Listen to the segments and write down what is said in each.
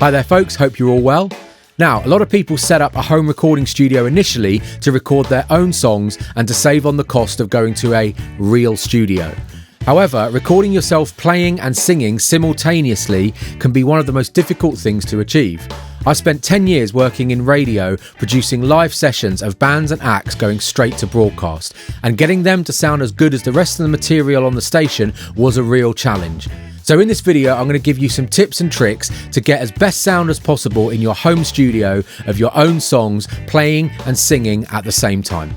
Hi there folks, hope you're all well. Now, a lot of people set up a home recording studio initially to record their own songs and to save on the cost of going to a real studio. However, recording yourself playing and singing simultaneously can be one of the most difficult things to achieve. I spent 10 years working in radio, producing live sessions of bands and acts going straight to broadcast, and getting them to sound as good as the rest of the material on the station was a real challenge. So in this video, I'm going to give you some tips and tricks to get as best sound as possible in your home studio of your own songs, playing and singing at the same time.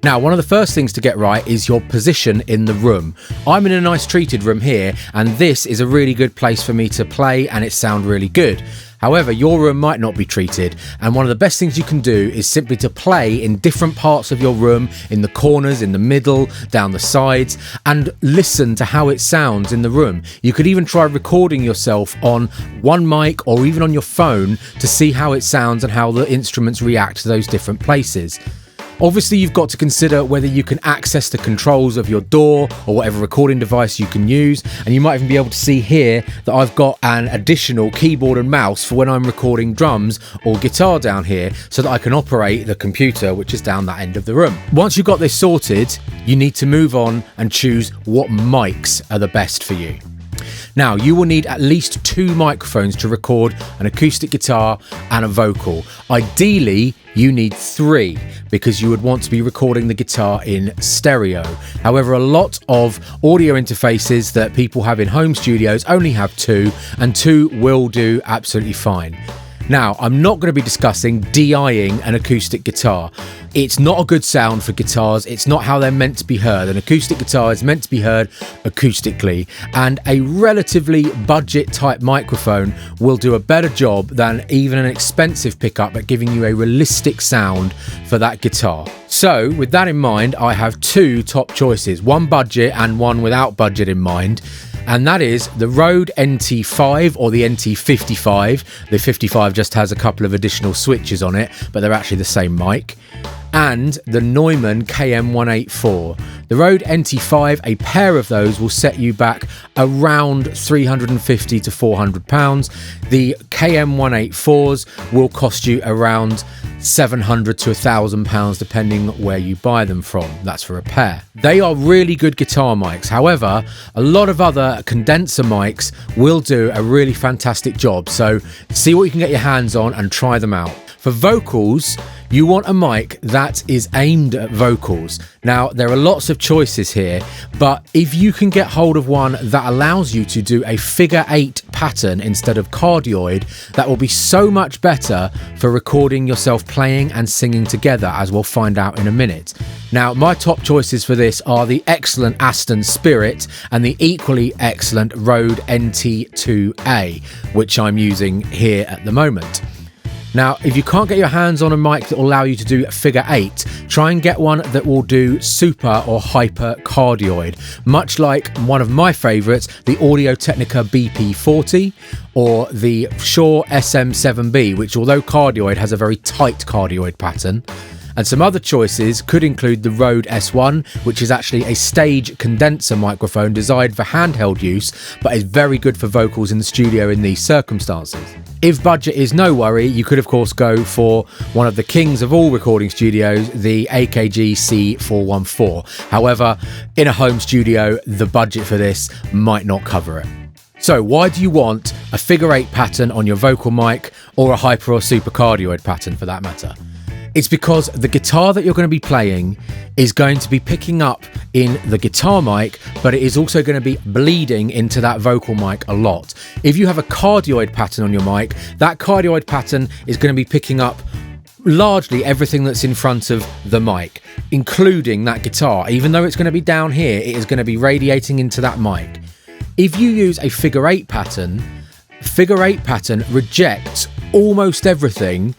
Now, one of the first things to get right is your position in the room. I'm in a nice treated room here, and this is a really good place for me to play and it sounds really good. However, your room might not be treated, and one of the best things you can do is simply to play in different parts of your room, in the corners, in the middle, down the sides, and listen to how it sounds in the room. You could even try recording yourself on one mic or even on your phone to see how it sounds and how the instruments react to those different places. Obviously, you've got to consider whether you can access the controls of your DAW or whatever recording device you can use, and you might even be able to see here that I've got an additional keyboard and mouse for when I'm recording drums or guitar down here so that I can operate the computer, which is down that end of the room. Once you've got this sorted, you need to move on and choose what mics are the best for you. Now, you will need at least 2 microphones to record an acoustic guitar and a vocal. Ideally, you need 3 because you would want to be recording the guitar in stereo. However, a lot of audio interfaces that people have in home studios only have 2, and 2 will do absolutely fine. Now, I'm not going to be discussing DIing an acoustic guitar. It's not a good sound for guitars. It's not how they're meant to be heard. An acoustic guitar is meant to be heard acoustically, and a relatively budget type microphone will do a better job than even an expensive pickup at giving you a realistic sound for that guitar. So with that in mind, I have 2 top choices, one budget and one without budget in mind. And that is the Rode NT5 or the NT55. The 55 just has a couple of additional switches on it, but they're actually the same mic. And the Neumann KM184. The Rode NT5, a pair of those will set you back around £350 to £400. The KM184s will cost you around £700 to £1,000 depending where you buy them from. That's for a pair. They are really good guitar mics. However, a lot of other condenser mics will do a really fantastic job. So see what you can get your hands on and try them out. For vocals, you want a mic that is aimed at vocals. Now, there are lots of choices here, but if you can get hold of one that allows you to do a figure 8 pattern instead of cardioid, that will be so much better for recording yourself playing and singing together, as we'll find out in a minute. Now, my top choices for this are the excellent Aston Spirit and the equally excellent Rode NT2A, which I'm using here at the moment. Now, if you can't get your hands on a mic that will allow you to do figure 8, try and get one that will do super or hyper cardioid, much like one of my favourites, the Audio-Technica BP40 or the Shure SM7B, which although cardioid has a very tight cardioid pattern. And some other choices could include the Rode S1, which is actually a stage condenser microphone designed for handheld use, but is very good for vocals in the studio in these circumstances. If budget is no worry, you could of course go for one of the kings of all recording studios, the AKG C414. However, in a home studio, the budget for this might not cover it. So why do you want a figure 8 pattern on your vocal mic or a hyper or super cardioid pattern for that matter? It's because the guitar that you're going to be playing is going to be picking up in the guitar mic, but it is also going to be bleeding into that vocal mic a lot. If you have a cardioid pattern on your mic, that cardioid pattern is going to be picking up largely everything that's in front of the mic, including that guitar. Even though it's going to be down here, it is going to be radiating into that mic. If you use a figure 8 pattern rejects almost everything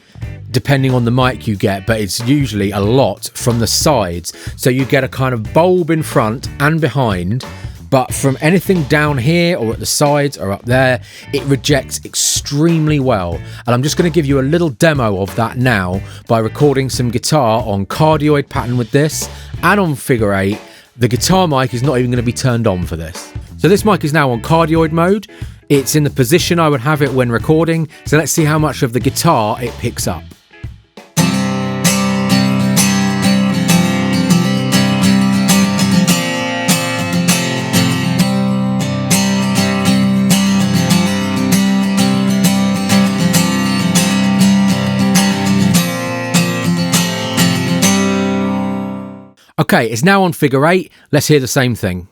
depending on the mic you get, but it's usually a lot from the sides. So you get a kind of bulb in front and behind, but from anything down here or at the sides or up there, it rejects extremely well. And I'm just going to give you a little demo of that now by recording some guitar on cardioid pattern with this and on figure 8. The guitar mic is not even going to be turned on for this. So this mic is now on cardioid mode. It's in the position I would have it when recording, so let's see how much of the guitar it picks up. Okay, it's now on figure 8. Let's hear the same thing.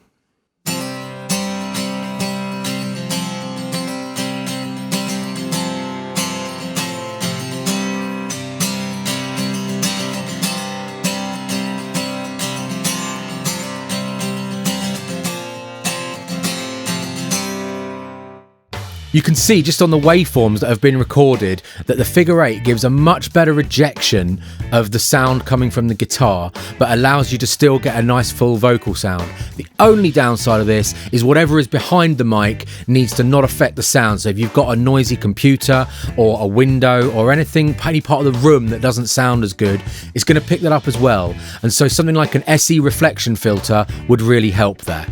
You can see just on the waveforms that have been recorded that the figure 8 gives a much better rejection of the sound coming from the guitar, but allows you to still get a nice full vocal sound. The only downside of this is whatever is behind the mic needs to not affect the sound. So if you've got a noisy computer or a window or anything, any part of the room that doesn't sound as good, it's going to pick that up as well. And so something like an SE reflection filter would really help there.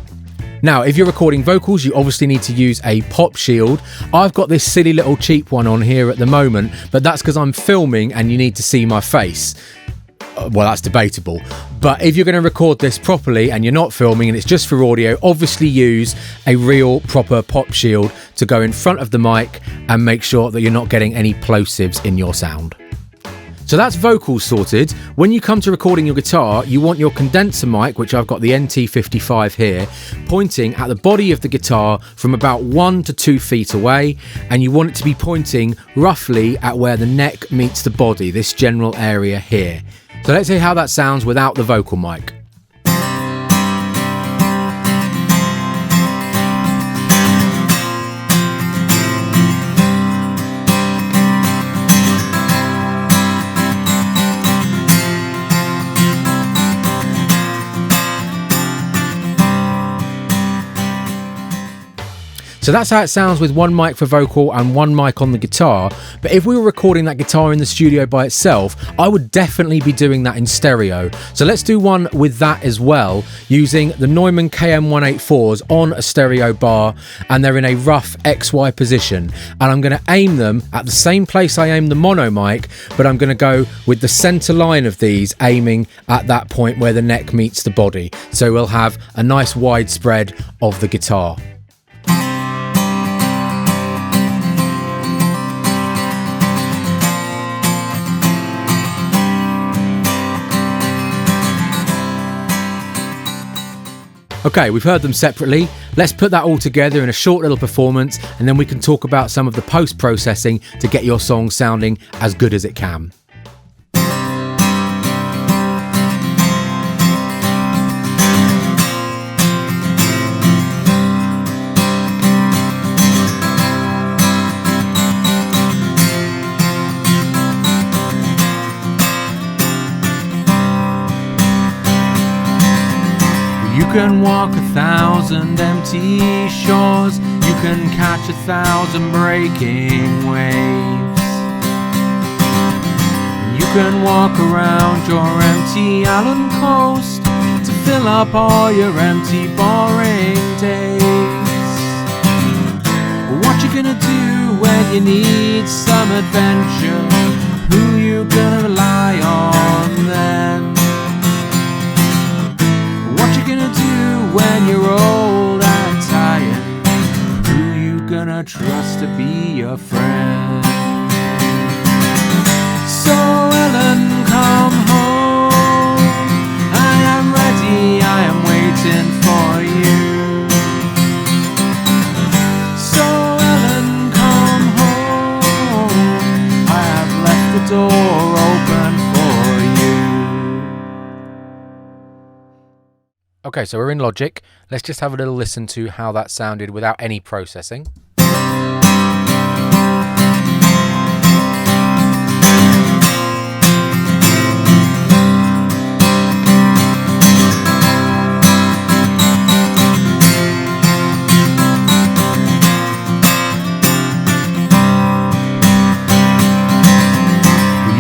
Now, if you're recording vocals, you obviously need to use a pop shield. I've got this silly little cheap one on here at the moment, but that's because I'm filming and you need to see my face. Well, that's debatable. But if you're going to record this properly and you're not filming and it's just for audio, obviously use a real proper pop shield to go in front of the mic and make sure that you're not getting any plosives in your sound. So that's vocals sorted. When you come to recording your guitar, you want your condenser mic, which I've got the NT55 here, pointing at the body of the guitar from about 1 to 2 feet away, and you want it to be pointing roughly at where the neck meets the body, this general area here. So let's hear how that sounds without the vocal mic. So that's how it sounds with one mic for vocal and one mic on the guitar. But if we were recording that guitar in the studio by itself, I would definitely be doing that in stereo. So let's do one with that as well, using the Neumann KM184s on a stereo bar, and they're in a rough XY position. And I'm going to aim them at the same place I aim the mono mic, but I'm going to go with the center line of these, aiming at that point where the neck meets the body. So we'll have a nice wide spread of the guitar. Okay, we've heard them separately. Let's put that all together in a short little performance, and then we can talk about some of the post-processing to get your song sounding as good as it can. You can walk 1,000 empty shores, you can catch 1,000 breaking waves. You can walk around your empty island coast to fill up all your empty boring days. What you gonna do when you need some adventure? Who you gonna rely on then? When you're old and tired, who you gonna trust to be your friend? So Ellen, come home. I am ready, I am waiting for you. So Ellen, come home. I have left the door open for you. Okay, so we're in Logic. Let's just have a little listen to how that sounded without any processing.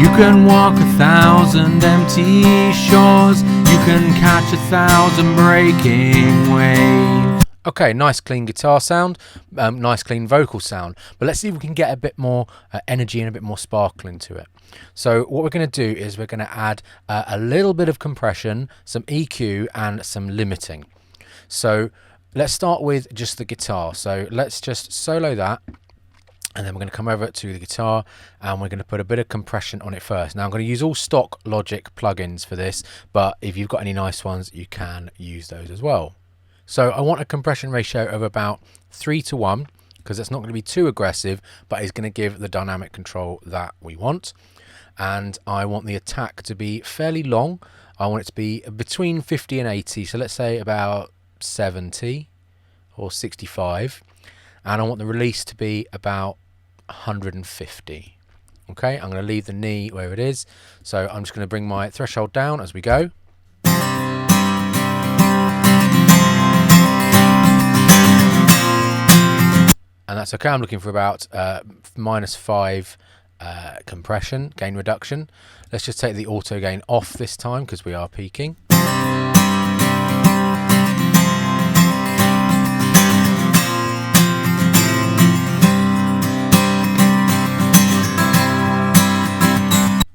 You can walk 1,000 empty shores, you can catch 1,000 breaking waves. Okay, nice clean guitar sound, nice clean vocal sound, but let's see if we can get a bit more energy and a bit more sparkle into it. So what we're going to do is we're going to add a little bit of compression, some EQ and some limiting. So let's start with just the guitar. So let's just solo that, and then we're going to come over to the guitar and we're going to put a bit of compression on it first. Now I'm going to use all stock Logic plugins for this, but if you've got any nice ones, you can use those as well. So I want a compression ratio of about 3:1 because it's not going to be too aggressive, but it's going to give the dynamic control that we want. And I want the attack to be fairly long. I want it to be between 50 and 80. So let's say about 70 or 65. And I want the release to be about 150. Okay, I'm going to leave the knee where it is. So I'm just going to bring my threshold down as we go. And that's okay. I'm looking for about -5 compression, gain reduction. Let's just take the auto gain off this time because we are peaking.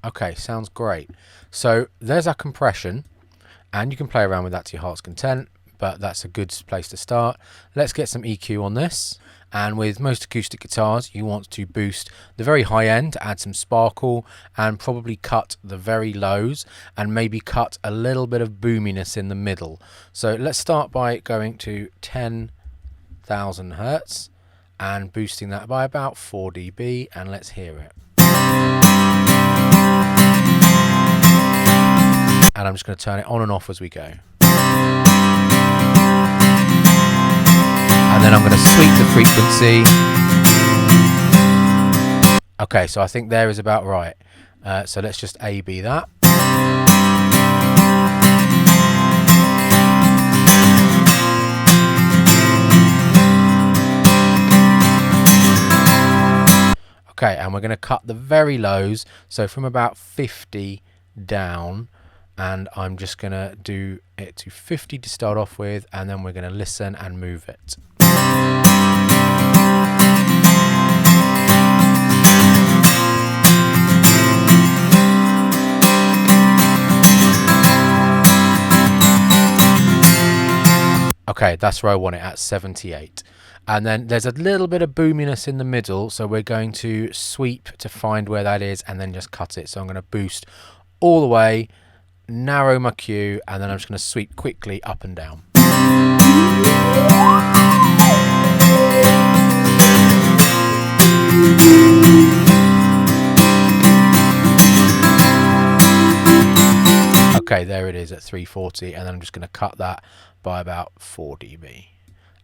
Okay, sounds great. So there's our compression, and you can play around with that to your heart's content, but that's a good place to start. Let's get some EQ on this. And with most acoustic guitars, you want to boost the very high end, add some sparkle, and probably cut the very lows, and maybe cut a little bit of boominess in the middle. So let's start by going to 10,000 Hertz and boosting that by about 4 dB, and let's hear it. And I'm just going to turn it on and off as we go. And then I'm going to sweep the frequency. Okay, so I think there is about right. So let's just A-B that. Okay, and we're going to cut the very lows, so from about 50 down. And I'm just going to do it to 50 to start off with, and then we're going to listen and move it. Okay, that's where I want it, at 78. And then there's a little bit of boominess in the middle, so we're going to sweep to find where that is and then just cut it. So I'm going to boost all the way, narrow my Q, and then I'm just going to sweep quickly up and down. Okay, there it is at 340, and then I'm just going to cut that by about 4 dB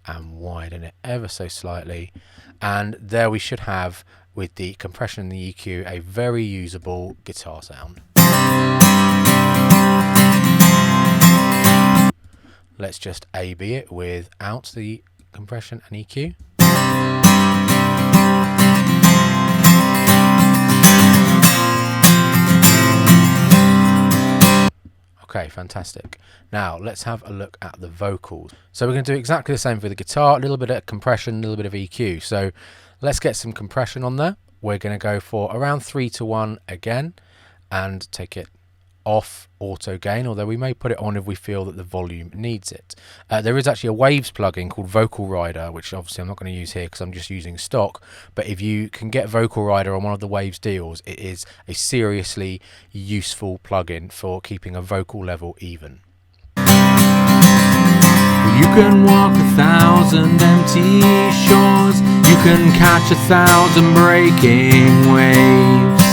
and widen it ever so slightly. And there we should have, with the compression and the EQ, a very usable guitar sound. Let's just A-B it without the compression and EQ. Okay, fantastic. Now let's have a look at the vocals. So we're going to do exactly the same for the guitar, a little bit of compression, a little bit of EQ. So let's get some compression on there. We're going to go for around 3:1 again and take it off auto gain, although we may put it on if we feel that the volume needs it. There is actually a Waves plugin called Vocal Rider, which obviously I'm not going to use here because I'm just using stock, but if you can get Vocal Rider on one of the Waves deals, it is a seriously useful plugin for keeping a vocal level even. You can walk 1,000 empty shores, you can catch 1,000 breaking waves.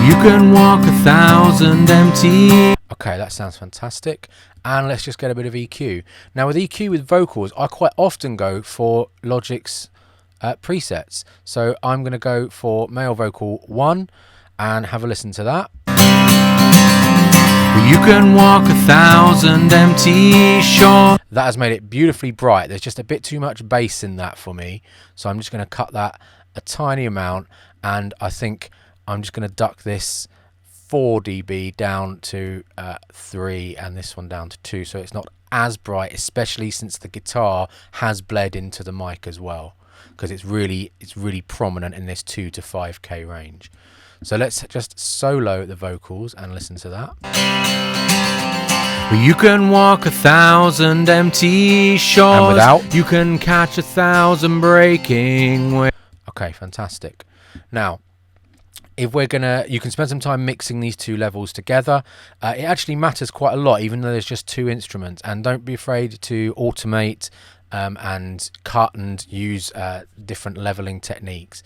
You can walk 1,000 empty. Okay, that sounds fantastic. And let's just get a bit of EQ. Now with EQ with vocals, I quite often go for Logic's presets. So I'm going to go for male vocal 1 and have a listen to that. You can walk 1,000 empty shores. That has made it beautifully bright. There's just a bit too much bass in that for me. So I'm just going to cut that a tiny amount, and I think I'm just going to duck this 4 dB down to 3, and this one down to 2, so it's not as bright, especially since the guitar has bled into the mic as well, because it's really prominent in this 2 to 5k range. So let's just solo the vocals and listen to that. You can walk 1,000 empty shores, and without, you can catch 1,000 breaking waves. Okay, fantastic. Now, if we're gonna, you can spend some time mixing these two levels together. It actually matters quite a lot, even though there's just 2 instruments. And don't be afraid to automate and cut and use different leveling techniques.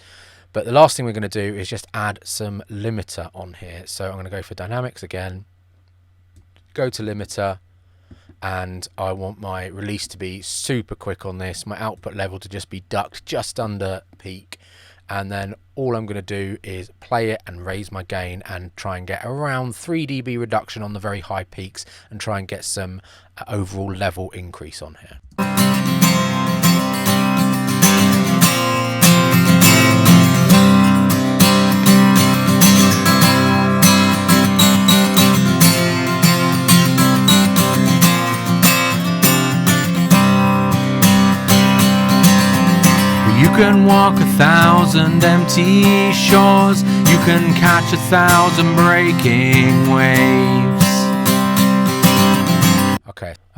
But the last thing we're going to do is just add some limiter on here. So I'm going to go for dynamics again, go to limiter, and I want my release to be super quick on this, my output level to just be ducked just under peak, and then all I'm going to do is play it and raise my gain and try and get around 3 dB reduction on the very high peaks and try and get some overall level increase on here. You can walk 1,000 empty shores, you can catch 1,000 breaking waves.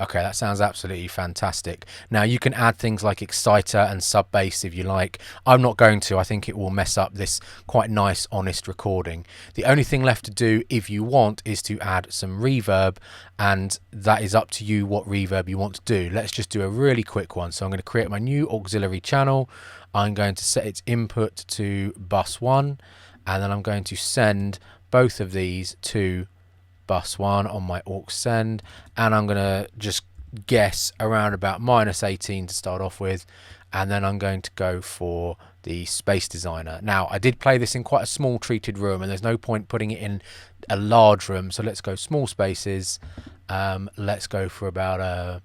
Okay, that sounds absolutely fantastic. Now you can add things like exciter and sub bass if you like. I'm not going to. I think it will mess up this quite nice, honest recording. The only thing left to do, if you want, is to add some reverb, and that is up to you what reverb you want to do. Let's just do a really quick one. So I'm going to create my new auxiliary channel. I'm going to set its input to bus 1, and then I'm going to send both of these to bus 1 on my aux send, and I'm going to just guess around about -18 to start off with, and then I'm going to go for the Space Designer. Now I did play this in quite a small treated room, and there's no point putting it in a large room, so let's go small spaces. Let's go for about a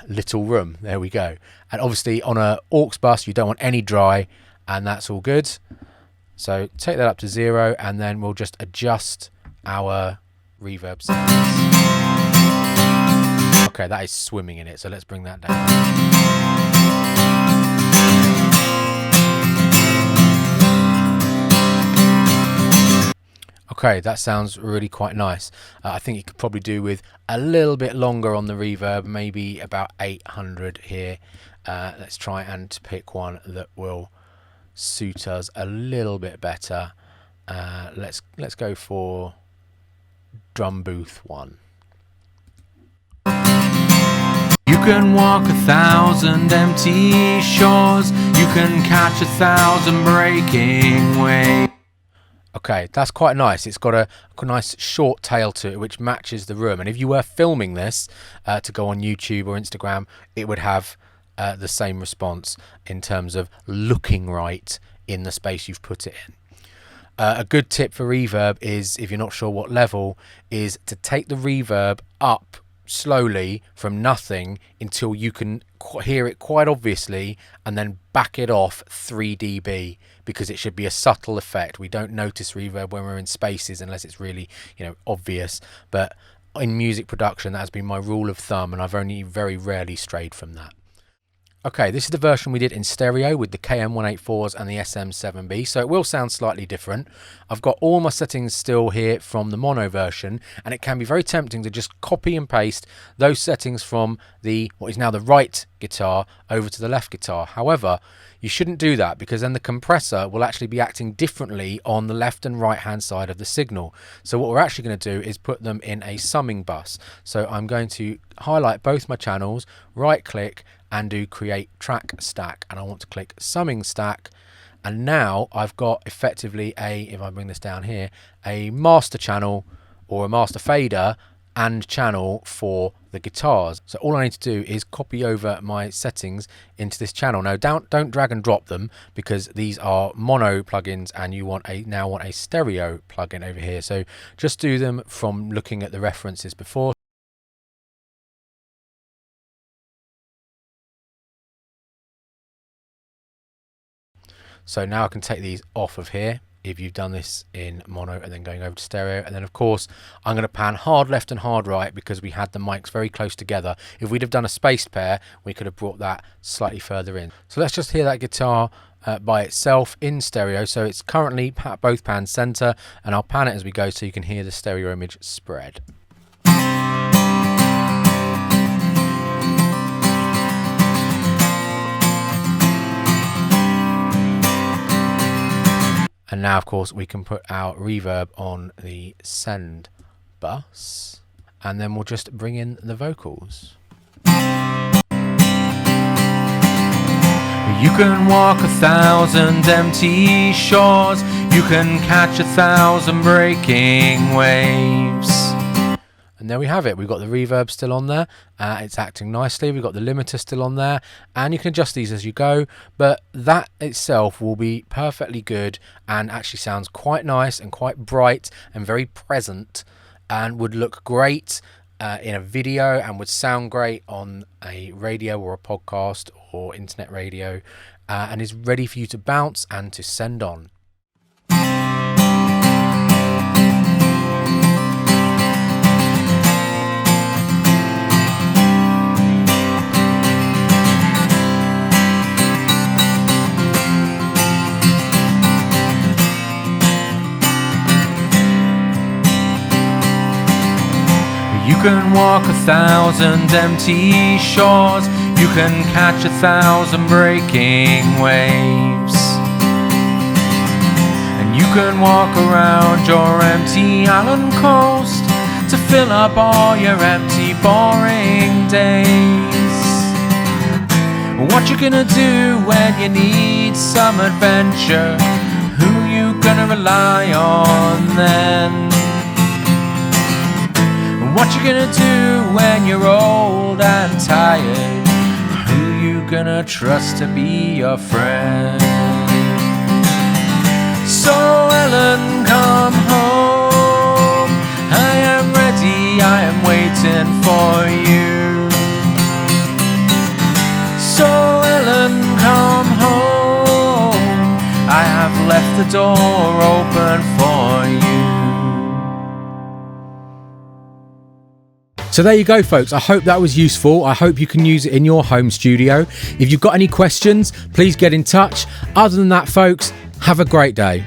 little room. There we go. And obviously on a aux bus you don't want any dry, and that's all good. So take that up to 0, and then we'll just adjust our reverb settings. Okay, that is swimming in it, so let's bring that down. Okay, that sounds really quite nice. I think you could probably do with a little bit longer on the reverb, maybe about 800 here. Let's try and pick one that will suit us a little bit better. Let's go for drum booth 1. You can walk 1,000 empty shores, you can catch 1,000 breaking waves. Okay, that's quite nice. It's got a nice short tail to it, which matches the room. And if you were filming this to go on YouTube or Instagram, it would have the same response in terms of looking right in the space you've put it in. A good tip for reverb is, if you're not sure what level, is to take the reverb up slowly from nothing until you can hear it quite obviously, and then back it off 3 dB, because it should be a subtle effect. We don't notice reverb when we're in spaces unless it's really, obvious. But in music production, that has been my rule of thumb, and I've only very rarely strayed from that. Okay, this is the version we did in stereo with the KM184s and the SM7B, so it will sound slightly different. I've got all my settings still here from the mono version, and it can be very tempting to just copy and paste those settings from what is now the right guitar over to the left guitar. However, you shouldn't do that, because then the compressor will actually be acting differently on the left and right hand side of the signal. So what we're actually going to do is put them in a summing bus. So I'm going to highlight both my channels, right click, and do create track stack, and I want to click summing stack, and now I've got effectively if I bring this down here, a master channel or a master fader and channel for the guitars. So all I need to do is copy over my settings into this channel. Now don't drag and drop them, because these are mono plugins and you now want a stereo plugin over here. So just do them from looking at the references before. So now I can take these off of here, if you've done this in mono and then going over to stereo. And then of course I'm going to pan hard left and hard right because we had the mics very close together. If we'd have done a spaced pair, we could have brought that slightly further in. So let's just hear that guitar by itself in stereo. So it's currently both pans center, and I'll pan it as we go so you can hear the stereo image spread. And now, of course, we can put our reverb on the send bus, and then we'll just bring in the vocals. You can walk 1,000 empty shores, you can catch 1,000 breaking waves. And there we have it. We've got the reverb still on there. It's acting nicely. We've got the limiter still on there, and you can adjust these as you go, but that itself will be perfectly good and actually sounds quite nice and quite bright and very present, and would look great in a video and would sound great on a radio or a podcast or internet radio, and is ready for you to bounce and to send on. You can walk 1,000 empty shores, you can catch 1,000 breaking waves, and you can walk around your empty island coast to fill up all your empty boring days. What you gonna do when you need some adventure? Who you gonna rely on then? What you gonna do when you're old and tired? Who you gonna trust to be your friend? So Ellen, come home, I am ready, I am waiting for you. So Ellen, come home, I have left the door open for you. So there you go, folks. I hope that was useful. I hope you can use it in your home studio. If you've got any questions, please get in touch. Other than that, folks, have a great day.